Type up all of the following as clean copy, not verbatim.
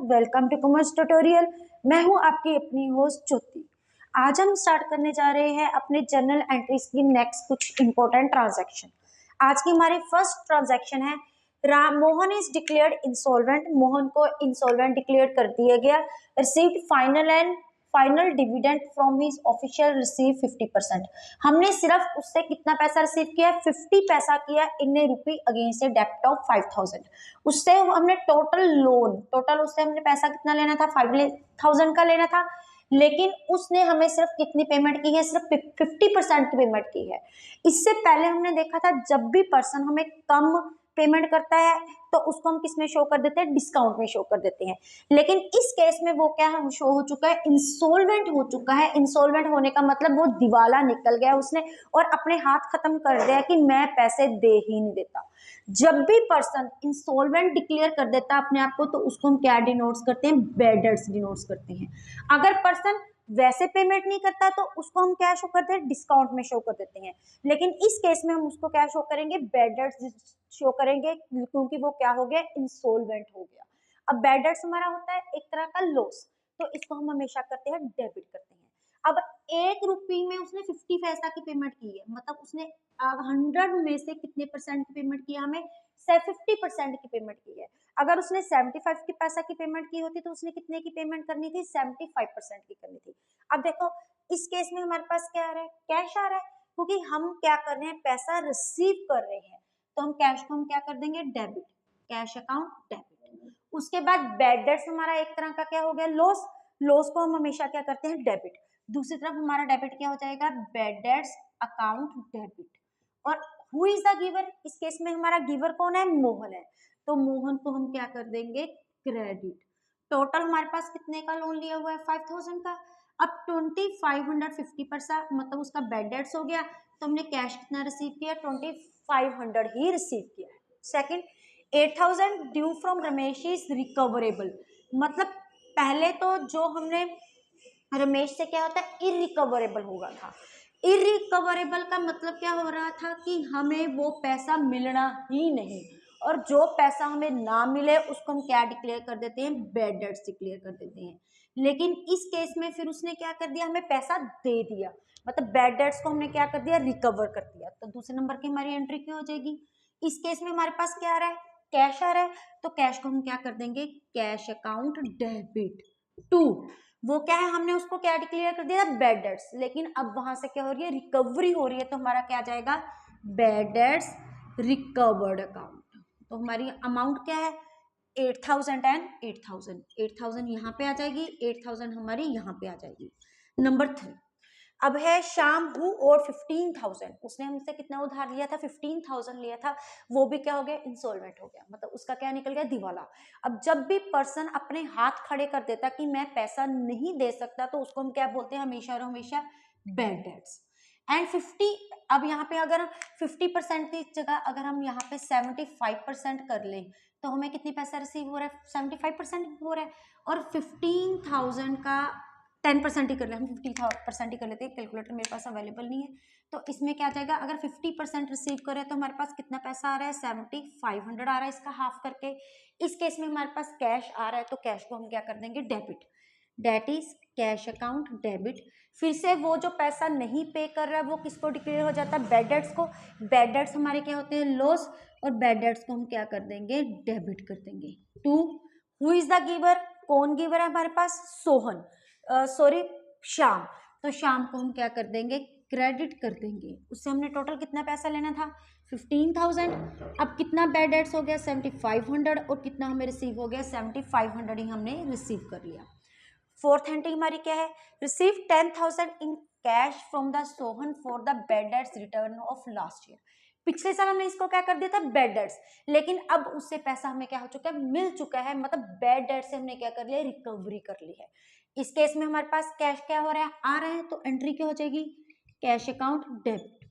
Welcome to commerce tutorial. मैं हूं आपकी अपनी होस्ट ज्योति। आज हम स्टार्ट करने जा रहे हैं अपने जर्नल एंट्रीज की नेक्स्ट कुछ इंपॉर्टेंट ट्रांजैक्शन। आज की हमारी फर्स्ट ट्रांजैक्शन है Ram Mohan is declared insolvent. Mohan को इंसॉल्वेंट डिक्लेयर कर दिया गया। Received final dividend from his official receive 50%। हमने सिर्फ उससे कितना पैसा रिसीव किया, 50 पैसा किया इन रूपी अगेंस्ट ए डेप्ट ऑफ 5000। उससे हमने टोटल उससे हमने पैसा कितना लेना था, 5000 का लेना था, लेकिन उसने हमें सिर्फ कितनी पेमेंट की है, सिर्फ 50% की पेमेंट की है। इससे पहले हमने देखा था जब भी पर्सन हमें कम पेमेंट करता है तो उसको हम किस में शो कर देते हैं, डिस्काउंट में शो कर देते हैं। लेकिन इस केस में वो क्या है, शो हो चुका है, इंसॉल्वेंट हो चुका है। इंसॉल्वेंट होने का मतलब वो दिवाला निकल गया उसने और अपने हाथ खत्म कर दिया कि मैं पैसे दे ही नहीं देता। जब भी पर्सन इंसॉल्वेंट डिक्लेयर कर देता है अपने आप को तो उसको हम क्या डिनोट्स करते हैं, बैड डेट्स डिनोट्स करते हैं। अगर पर्सन वैसे पेमेंट नहीं करता तो उसको हम क्या शो करते हैं, डिस्काउंट में शो कर देते हैं। लेकिन इस केस में हम उसको क्या शो करेंगे, बैड डेट्स शो करेंगे, क्योंकि वो क्या हो गया, इंसॉल्वेंट हो गया। अब बैड डेट्स हमारा होता है एक तरह का लॉस, तो इसको हम हमेशा करते हैं डेबिट करते हैं। अब 1 रुपये में उसने 50 पैसा की पेमेंट की है, मतलब उसने 100 में से कितने परसेंट की पेमेंट किया, हमें 50% की पेमेंट की है। अगर उसने 75 की पैसा की पेमेंट की होती तो उसने कितने की पेमेंट करनी थी, 75% की करनी थी। अब देखो इस केस में हमारे पास क्या आ रहा है, कैश आ रहा है, क्योंकि हम क्या कर रहे हैं, पैसा रिसीव कर रहे हैं, तो हम कैश को हम क्या कर देंगे, डेबिट, कैश अकाउंट डेबिट। उसके बाद बैड डेट्स हमारा एक तरह का क्या हो गया, लॉस। लॉस को हम हमेशा क्या करते हैं, डेबिट। दूसरी तरफ हमारा डेबिट क्या हो जाएगा, बैड डेट्स अकाउंट डेबिट। और हु इज द गिवर, इस केस में हमारा गिवर कौन है, मोहन है, तो मोहन को हम क्या कर देंगे, क्रेडिट। टोटल हमारे पास कितने का लोन लिया हुआ है, 5000 का। अब 2550 मतलब उसका बैड डेट्स हो गया, तो हमने कैश कितना रिसीव किया, 2500 ही रिसीव किया है। Second, 8000 due from Ramesh is recoverable. मतलब पहले तो जो हमने रमेश से क्या होता है, इरिकवरेबल होगा था। इरिकवरेबल का मतलब क्या हो रहा था कि हमें वो पैसा मिलना ही नहीं, और जो पैसा हमें ना मिले उसको हम क्या डिक्लेयर कर देते हैं, बैड डेट्स डिक्लेयर कर देते हैं। लेकिन इस केस में फिर उसने क्या कर दिया, हमें पैसा दे दिया, मतलब बैड डेट्स को हमने क्या कर दिया, रिकवर कर दिया, तो दूसरे नंबर की हमारी एंट्री क्या हो जाएगी। इस केस में हमारे पास क्या आ रहा है, कैश आ रहा है, तो कैश को हम क्या कर देंगे, कैश अकाउंट डेबिट टू, वो क्या है, हमने उसको क्या डिक्लेयर कर दिया, बैड डेट्स। लेकिन अब वहां से क्या हो रही है, रिकवरी हो रही है, तो हमारा क्या आ जाएगा, बैड डेट्स रिकवर्ड अकाउंट। तो हमारी अमाउंट क्या है, 8000 एंड 8000 यहाँ पे आ जाएगी, 8000 हमारी यहाँ पे आ जाएगी। नंबर 3 अब है श्याम हु और 15,000, उसने हमसे कितना उधार लिया था, 15,000 लिया था, वो भी क्या हो गया, इंसॉल्वेंट हो गया, मतलब उसका क्या निकल गया, दिवाला। अब जब भी पर्सन अपने हाथ खड़े कर देता कि मैं पैसा नहीं दे सकता तो उसको हम क्या बोलते हैं, हमेशा और हमेशा बैड डेट्स। एंड 50, अब यहाँ पे अगर 50% की जगह अगर हम यहाँ पे 75% कर लें तो हमें कितनी पैसा रिसीव हो रहा है, 75% हो रहा है। और 15,000 का 10% ही कर ले, हम 50% ही कर लेते हैं, कैलकुलेटर मेरे पास अवेलेबल नहीं है, तो इसमें क्या आ जाएगा, अगर 50% रिसीव करें तो हमारे पास कितना पैसा आ रहा है, 7500 आ रहा है, इसका हाफ करके। इस केस में हमारे पास कैश आ रहा है, तो कैश को हम क्या कर देंगे, debit, date is cash account debit. फिर से वो जो पैसा नहीं पे कर रहा है वो किसको डिक्लेयर हो जाता है, बैड डेट्स को। बैड डेट्स हमारे क्या होते हैं, लॉस, और बैड डेट्स को हम क्या कर देंगे, डेबिट कर देंगे to. Who is the giver, कौन गिवर है हमारे पास, सोहन, सॉरी श्याम, तो श्याम को हम क्या कर देंगे, क्रेडिट कर देंगे। उससे हमने टोटल कितना पैसा लेना था, 15,000। अब कितना बैड डेट्स हो गया, 7500, और कितना हमें रिसीव हो गया, 7500 ही हमने रिसीव कर लिया। फोर्थ एंट्री हमारी क्या है, receive 10,000 in cash from the Sohan for the bad debts return of last year. पिछले साल हमने इसको क्या कर दिया था, बैड डेट्स, लेकिन अब उससे पैसा हमें क्या हो चुका है, मिल चुका है, मतलब बैड डेट से हमने क्या कर लिया, रिकवरी कर ली है। इस केस में हमारे पास कैश क्या हो रहा है, आ रहा है, तो एंट्री क्या हो जाएगी, कैश अकाउंट डेबिट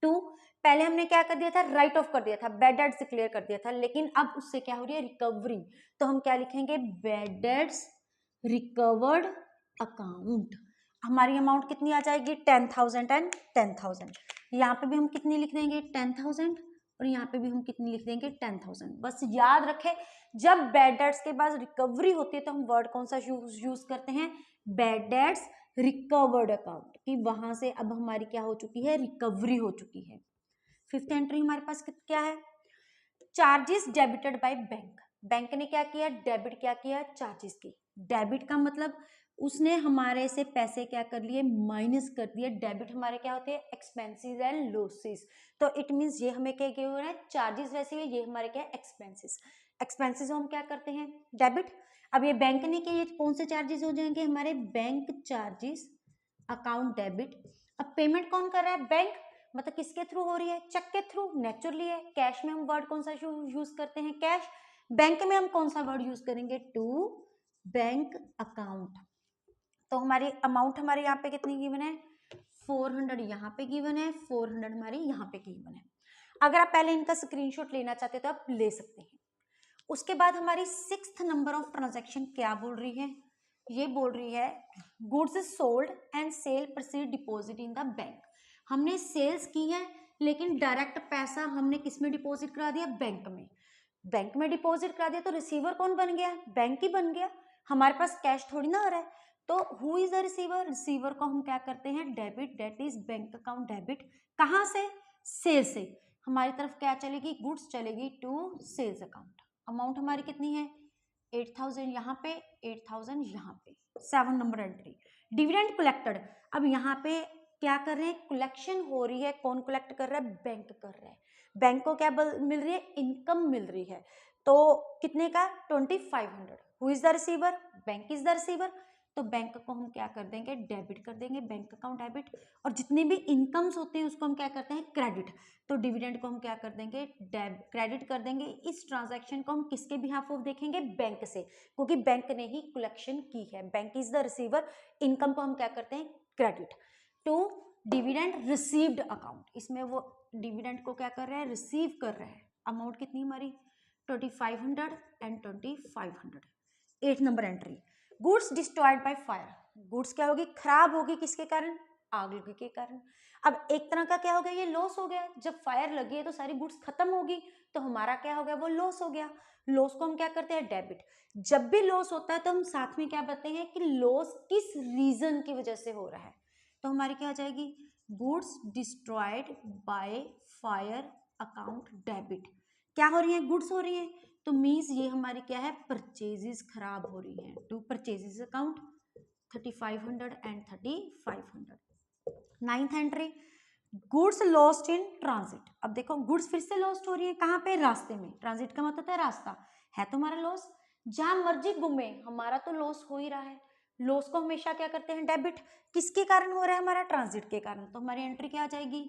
टू। पहले हमने क्या कर दिया था, राइट ऑफ कर दिया था, बैड डेट्स डिक्लेयर कर दिया था, लेकिन अब उससे क्या हो रही है, रिकवरी, तो हम क्या लिखेंगे, बैड डेट्स रिकवर्ड अकाउंट। हमारी अमाउंट कितनी आ जाएगी, 10,000 एंड 10,000। यहाँ पे भी हम कितनी लिख देंगे, 10,000, और यहाँ पे भी हम कितनी लिख देंगे 10,000। बस याद रखें, जब बैड डेट्स के बाद रिकवरी होती है तो हम वर्ड कौन सा यूज करते हैं, बैड डेट्स रिकवर्ड अकाउंट, कि वहां से अब हमारी क्या हो चुकी है, रिकवरी हो चुकी है। फिफ्थ एंट्री हमारे पास क्या है, charges debited by bank. Bank ने क्या किया, डेबिट क्या किया, चार्जेस की। डेबिट का मतलब उसने हमारे से पैसे क्या कर लिए, माइनस कर दिए। डेबिट हमारे क्या होते हैं, एक्सपेंसेस एंड लॉसेस। तो इट मींस ये हमें क्या हो रहा है, चार्जेस वैसे हुए, ये हमारे क्या एक्सपेंसेस। एक्सपेंसेस हम क्या करते हैं, डेबिट। अब ये बैंक ने किया, ये कौन से चार्जेस हो जाएंगे, हमारे बैंक चार्जेस, अकाउंट डेबिट। अब पेमेंट कौन कर रहा है, बैंक, मतलब किसके थ्रू हो रही है, चेक के थ्रू, नेचुरली है। कैश में हम वर्ड कौन सा यूज करते हैं, कैश। बैंक में हम कौन सा वर्ड यूज करेंगे, टू बैंक अकाउंट। तो हमारी अमाउंट हमारे यहाँ पे कितनी गिवन है, 400 यहाँ पे गिवन है, 400 हमारी यहाँ पे गिवन है। अगर आप पहले इनका स्क्रीनशॉट लेना चाहते तो आप ले सकते हैं। उसके बाद हमारी 6th नंबर ऑफ ट्रांजैक्शन क्या बोल रही है, ये बोल रही है goods sold and cell proceed deposit in the bank. हमने सेल्स की है लेकिन डायरेक्ट पैसा हमने किस में डिपॉजिट करा दिया, बैंक में। बैंक में डिपॉजिट करा दिया तो रिसीवर कौन बन गया, बैंक ही बन गया। हमारे पास कैश थोड़ी ना आ रहा है। तो who is the receiver, receiver को हम क्या करते हैं, debit, date is bank account debit. कहां से, सेल से। हमारी तरफ क्या चलेगी, गुड्स चलेगी टू सेल्स अकाउंट। अमाउंट हमारी कितनी है, 8,000 यहाँ पे, 8,000 यहाँ पे। 7 नंबर एंट्री, डिविडेंड कलेक्टेड। अब यहाँ पे क्या कर रहे हैं, कलेक्शन हो रही है। कौन कलेक्ट कर रहा है, बैंक कर रहा है। बैंक को क्या मिल रही है, इनकम मिल रही है। तो कितने का, 2500। Who is the receiver, bank is the receiver. तो बैंक को हम क्या कर देंगे, डेबिट कर देंगे, बैंक अकाउंट डेबिट। और जितनी भी इनकम्स होती है उसको हम क्या करते हैं, क्रेडिट। तो डिविडेंड को हम क्या कर देंगे, क्रेडिट कर देंगे। इस ट्रांजैक्शन को हम किसके बिहाफ ऑफ देखेंगे, बैंक से, क्योंकि बैंक ने ही कलेक्शन की है। Bank is the receiver. Income को हम क्या करते हैं, credit to dividend received account. इसमें वो डिविडेंड को क्या कर रहे हैं, रिसीव कर रहे हैं। अमाउंट कितनी हमारी, 2500 and 2500। 8 number entry, goods destroyed by fire. Goods क्या होगी, खराब होगी, किसके कारण, आग लगी के कारण। अब एक तरह का क्या हो गया, ये लॉस हो गया। जब फायर लगी है तो सारी गुड्स खत्म होगी, तो हमारा क्या हो गया, वो लॉस हो गया। लॉस को हम क्या करते हैं, डेबिट। जब भी लॉस होता है तो हम साथ में क्या बताते हैं कि लॉस किस रीजन की वजह से हो रहा है। तो हमारी क्या हो जाएगी, goods destroyed by fire account debit. क्या हो रही है, गुड्स हो रही है, तो मीन्स ये हमारी क्या है, परचेजेस खराब हो रही है। To purchases account 3500 and 3500। 9th entry, goods lost in transit. अब देखो गुड्स फिर से लॉस्ट हो रही है, कहाँ पे, रास्ते में। ट्रांजिट का मतलब है रास्ता, है तो हमारा लॉस। जहां मर्जी घूमे हमारा तो लॉस हो ही रहा है। लॉस को हमेशा क्या करते हैं, डेबिट। किसके कारण हो रहा है, हमारा ट्रांजिट के कारण। तो हमारी एंट्री क्या आ जाएगी,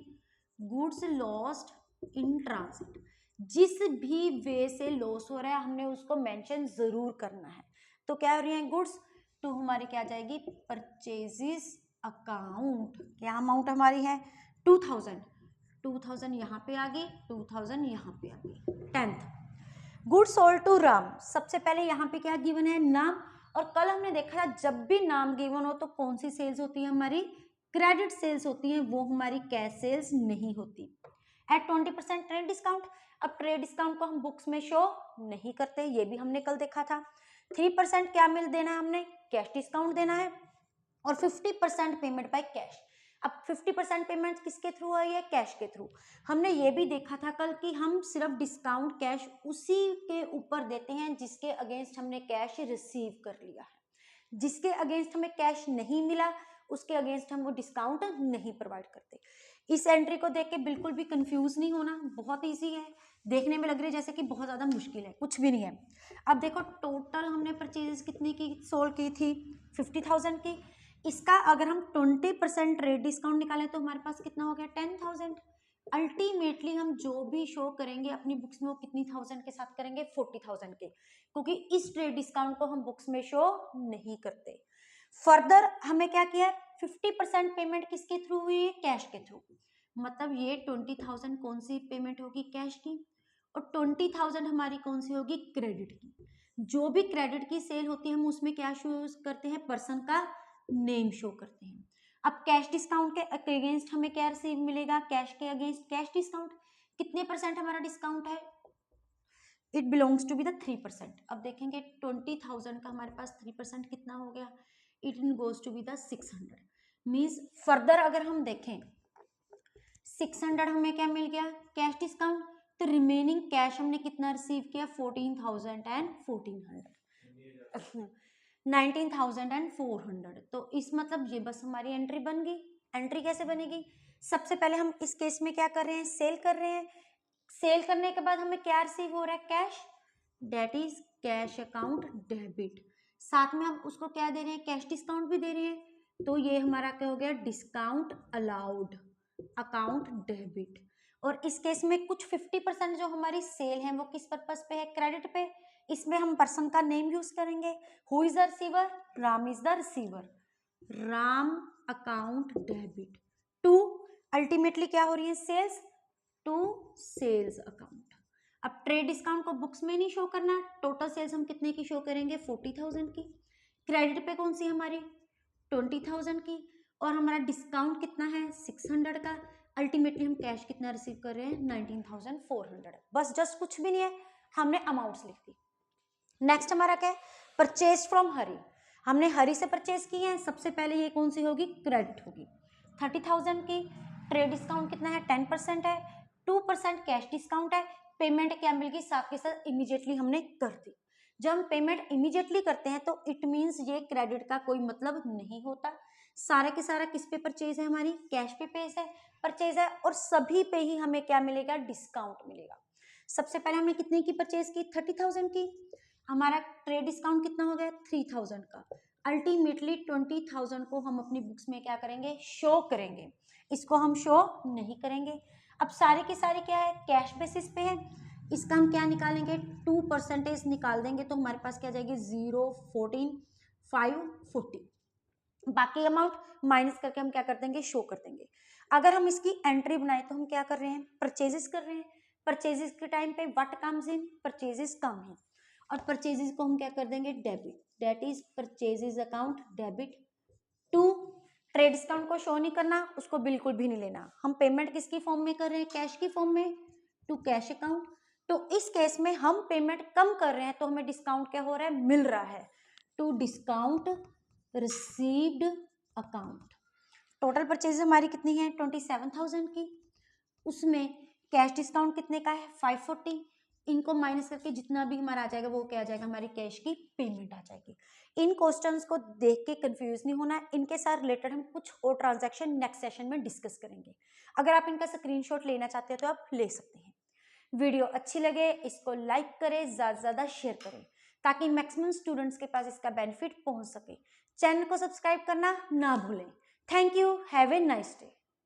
गुड्स लॉस्ट इन ट्रांजिट। जिस भी वे से लॉस हो रहा है हमने उसको मेंशन जरूर करना है। तो क्या हो रही है, गुड्स। तो हमारी क्या आ जाएगी, परचेजेस अकाउंट। क्या अमाउंट हमारी है, 2000 यहाँ पे आ गई, 2000 यहाँ पे आ गई। 10th, good sold to Ram. सबसे पहले यहाँ पे क्या गिवन है, नाम। और कल हमने देखा था जब भी नाम गिवन हो तो कौन सी सेल्स होती है, हमारी क्रेडिट सेल्स होती है, वो हमारी कैश सेल्स नहीं होती। At 20% trade discount. अब ट्रेड डिस्काउंट को हम बुक्स में शो नहीं करते, ये भी हमने कल देखा था। 3% क्या मिल देना है हमने, कैश डिस्काउंट देना है। और 50% पेमेंट बाय कैश। अब 50% पेमेंट किसके थ्रू आई है, कैश के थ्रू। हमने ये भी देखा था कल कि हम सिर्फ डिस्काउंट कैश उसी के ऊपर देते हैं जिसके अगेंस्ट हमने कैश रिसीव कर लिया है। जिसके अगेंस्ट हमें कैश नहीं मिला उसके अगेंस्ट हम वो डिस्काउंट नहीं प्रोवाइड करते। इस एंट्री को देख के बिल्कुल भी कंफ्यूज नहीं होना, बहुत इजी है। देखने में लग रहा है जैसे कि बहुत ज्यादा मुश्किल है, कुछ भी नहीं है। अब देखो टोटल हमने परचेजेस कितनी की सोल्ड की थी, 50,000 की। इसका अगर हम 20% ट्रेड डिस्काउंट निकालें तो हमारे पास कितना हो गया, 10,000। अल्टीमेटली हम जो भी शो करेंगे अपनी बुक्स में वो कितनी थाउजेंड के साथ करेंगे, 40,000 के, क्योंकि इस ट्रेड डिस्काउंट को हम बुक्स में शो नहीं करते। फर्दर हमें क्या किया है, 50% पेमेंट किसके थ्रू हुई है, कैश के थ्रू। मतलब ये 20,000 कौन सी पेमेंट होगी, कैश की। और 20,000 हमारी कौन सी होगी, क्रेडिट की। जो भी क्रेडिट की सेल होती है हम उसमें क्या शो करते हैं, पर्सन का नेम शो करते हैं। अब कैश डिस्काउंट के अगेंस्ट हमें क्या रिसीव मिलेगा, कैश के अगेंस्ट कैश डिस्काउंट। कितने परसेंट हमारा डिस्काउंट है? It belongs to be the 3%। अब देखेंगे 20,000 का हमारे पास 3% कितना हो गया? It goes to be the 600। Means further अगर हम देखें 600 हमें क्या मिल गया? Cash discount. तो रिमेनिंग कैश हमने कितना रिसीव किया? 14,000 एंड 1400 19,400। तो इस मतलब ये बस हमारी एंट्री बन गई। एंट्री कैसे बनेगी? सबसे पहले हम इस केस में क्या कर रहे हैं? सेल कर रहे हैं। सेल करने के बाद हमें क्या रिसीव हो रहा है? Cash, that is cash account debit. साथ में हम उसको क्या दे रहे हैं? कैश डिस्काउंट भी दे रहे हैं। तो ये हमारा क्या हो गया? Discount allowed account debit. और इस केस में कुछ 50% जो हमारी सेल है वो किस पर्पस पे है? क्रेडिट पे। इसमें हम पर्सन का नेम यूज करेंगे। Who is the receiver? Ram is the receiver. Ram account debit to, ultimately क्या हो रही है? Sales to sales account. अब ट्रेड डिस्काउंट को बुक्स में नहीं शो करना। टोटल सेल्स हम कितने की शो करेंगे? 40,000 की। क्रेडिट पे कौन सी हमारी? 20,000 की। और हमारा डिस्काउंट कितना है? 600 का। अल्टीमेटली हम कैश कितना रिसीव कर रहे हैं? 19,400। बस जस्ट कुछ भी नहीं है, हमने अमाउंट्स लिख दी। नेक्स्ट हमारा क्या है? परचेज फ्रॉम हरी। हमने हरी से परचेज की है। सबसे पहले ये कौन सी होगी? क्रेडिट होगी। 30,000 की। ट्रेड डिस्काउंट कितना है? 10% है। 2% कैश डिस्काउंट है। पेमेंट क्या मिल गई? साथ के साथ इमीडिएटली हमने कर दी। जब हम पेमेंट इमीडिएटली करते हैं तो इट मीन्स ये क्रेडिट का कोई मतलब नहीं होता। सारा के सारा किस पे परचेज है? हमारी कैश पे परचेज है। और सभी पे ही हमें क्या मिलेगा? डिस्काउंट मिलेगा। सबसे पहले हमने कितने की परचेज की? 30,000 की। हमारा ट्रेड डिस्काउंट कितना हो गया? 3,000 का। अल्टीमेटली 20,000 को हम अपनी बुक्स में क्या करेंगे? शो करेंगे। इसको हम शो नहीं करेंगे। अब सारे के सारे क्या है? कैश बेसिस पे है। इसका हम क्या निकालेंगे? 2% निकाल देंगे तो हमारे पास क्या आ जाएगी? 0, 14, 5, 40। बाकी अमाउंट माइनस करके हम क्या कर देंगे? शो कर देंगे। अगर हम इसकी एंट्री बनाए तो हम क्या कर रहे हैं? परचेजेस कर रहे हैं। परचेजेस के टाइम पे what comes in? Purchases come है। और परचेजेस को हम क्या कर देंगे? Debit, that is purchases account debit to. Trade discount को शो नहीं करना, उसको बिल्कुल भी नहीं लेना। हम पेमेंट किसकी फॉर्म में कर रहे हैं? कैश की फॉर्म में, टू कैश अकाउंट। तो इस केस में हम पेमेंट कम कर रहे हैं तो हमें डिस्काउंट क्या हो रहा है? मिल रहा है, to discount received account. Total purchase हमारी कितनी है? 27,000 की। उसमें कैश डिस्काउंट कितने का है? 540। इनको माइनस करके जितना भी हमारा आ जाएगा वो क्या आ जाएगा? हमारी कैश की पेमेंट आ जाएगी। इन क्वेश्चंस को देख के कंफ्यूज नहीं होना। इनके साथ रिलेटेड हम कुछ और ट्रांजैक्शन नेक्स्ट सेशन में डिस्कस करेंगे। अगर आप इनका स्क्रीनशॉट लेना चाहते हैं तो आप ले सकते हैं। वीडियो अच्छी लगे इसको लाइक करें, ज़्यादा से ज़्यादा शेयर करें ताकि मैक्सिमम स्टूडेंट्स के पास इसका बेनिफिट पहुंच सके। चैनल को सब्सक्राइब करना ना भूलें। Thank you. Have a nice day.